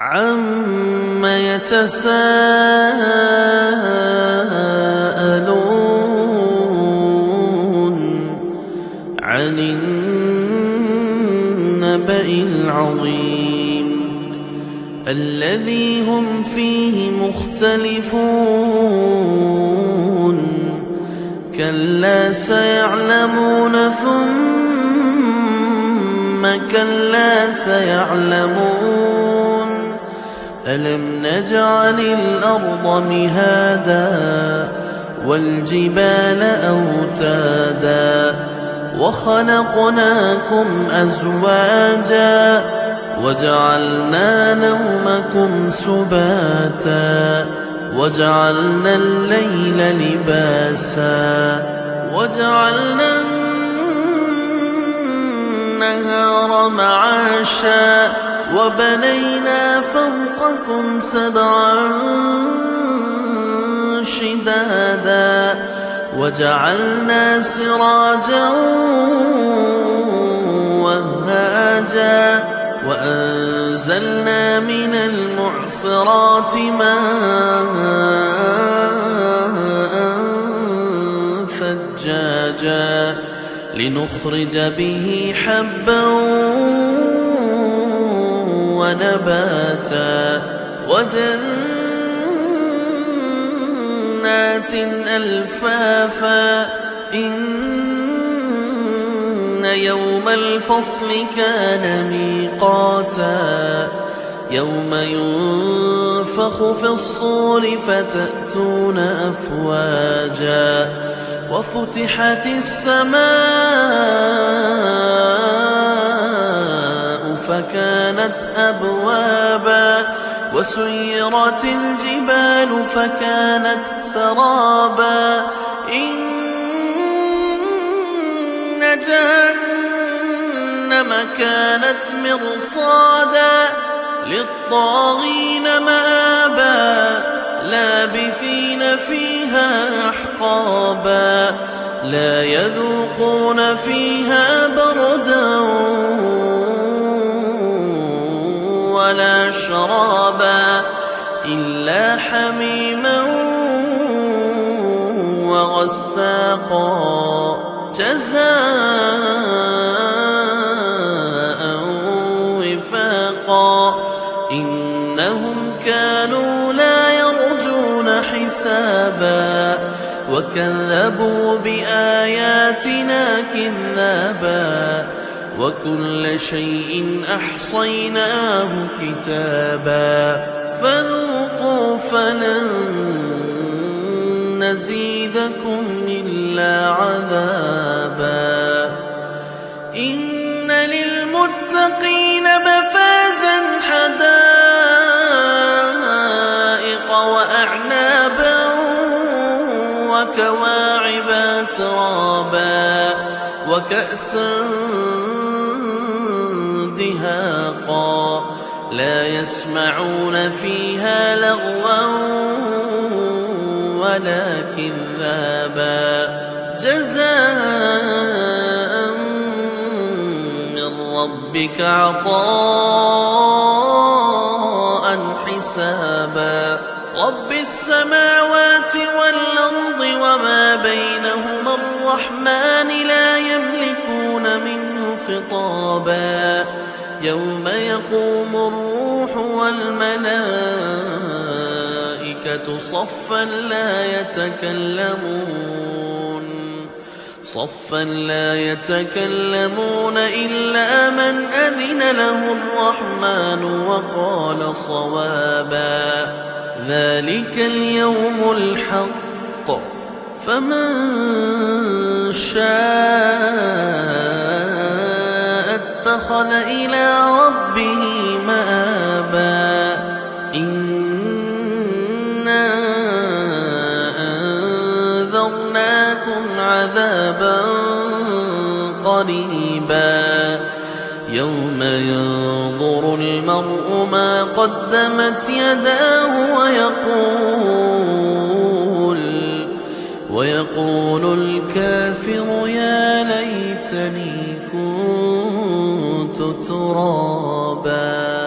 عَمَّ يَتَسَاءَلُونَ عَنِ النَّبَإِ الْعَظِيمِ الَّذِي هُمْ فِيهِ مُخْتَلِفُونَ كَلَّا سَيَعْلَمُونَ ثُمَّ كَلَّا سَيَعْلَمُونَ أَلَمْ نَجْعَلِ الْأَرْضَ مِهَادًا وَالْجِبَالَ أَوْتَادًا وَخَلَقْنَاكُمْ أَزْوَاجًا وَجَعَلْنَا نَوْمَكُمْ سُبَاتًا وَجَعَلْنَا اللَّيْلَ لِبَاسًا وَجَعَلْنَا النَّهَارَ مَعَاشًا وَبَنَيْنَا فَوْقَكُمْ سَبْعًا شِدَادًا وَجَعَلْنَا سِرَاجًا وَهَّاجًا وَأَنزَلْنَا مِنَ الْمُعْصِرَاتِ مَاءً ثَجَّاجًا لِنُخْرِجَ بِهِ حَبًّا وَنَبَاتًا وَجَنَّاتٍ أَلْفَافًا إِنَّ يَوْمَ الْفَصْلِ كَانَ مِيقَاتًا يَوْمَ يُنفَخُ فِي الصُّورِ فَتَأْتُونَ أَفْوَاجًا وَفُتِحَتِ السَّمَاءُ فَكَانَتْ أَبْوَابًا وَسُيِّرَتِ الْجِبَالُ فَكَانَتْ سَرَابًا إِنَّ جَهَنَّمَ كَانَتْ مِرْصَادًا لِلطَّاغِينَ مَآبًا لَابِثِينَ فِيهَا أَحْقَابًا لَا يَذُوقُونَ فِيهَا بَرْدًا وَلَا شَرَابًا إِلَّا حَمِيمًا وَغَسَّاقًا جَزَاءً وِفَاقًا إِنَّهُمْ كَانُوا لَا يَرْجُونَ حِسَابًا وَكَذَّبُوا بِآيَاتِنَا كِذَّابًا وَكُلَّ شَيْءٍ أَحْصَيْنَاهُ كِتَابًا فَذُوقُوا فَلَن نَّزِيدَكُمْ إِلَّا عَذَابًا إِنَّ لِلْمُتَّقِينَ مَفَازًا حَدَائِقَ وَأَعْنَابًا وَكَوَاعِبَ أَتْرَابًا وَكَأْسًا دِهَاقًا لَا يَسْمَعُونَ فِيهَا لَغْوًا وَلَا كِذَّابًا جَزَاءً مِّن رَّبِّكَ عَطَاءً حِسَابًا رَّبِّ السَّمَاوَاتِ وَالْأَرْضِ وَمَا بَيْنَهُمَا الرَّحْمَٰنِ لَا يَمْلِكُونَ مِنْهُ خِطَابًا يَوْمَ يَقُومُ الرُّوحُ وَالْمَلَائِكَةُ صَفًّا لَّا يَتَكَلَّمُونَ إِلَّا مَنْ أَذِنَ لَهُ الرَّحْمَٰنُ وَقَالَ صَوَابًا ذَلِكَ الْيَوْمُ الْحَقُّ فَمَن شَاءَ اتَّخَذَ إِلَىٰ رَبِّهِ مَآبًا إِنَّا أَنذَرْنَاكُمْ عَذَابًا قَرِيبًا يَوْمَ يَنظُرُ الْمَرْءُ مَا قَدَّمَتْ يَدَاهُ ويقول الكافر يا ليتني كنت ترابا.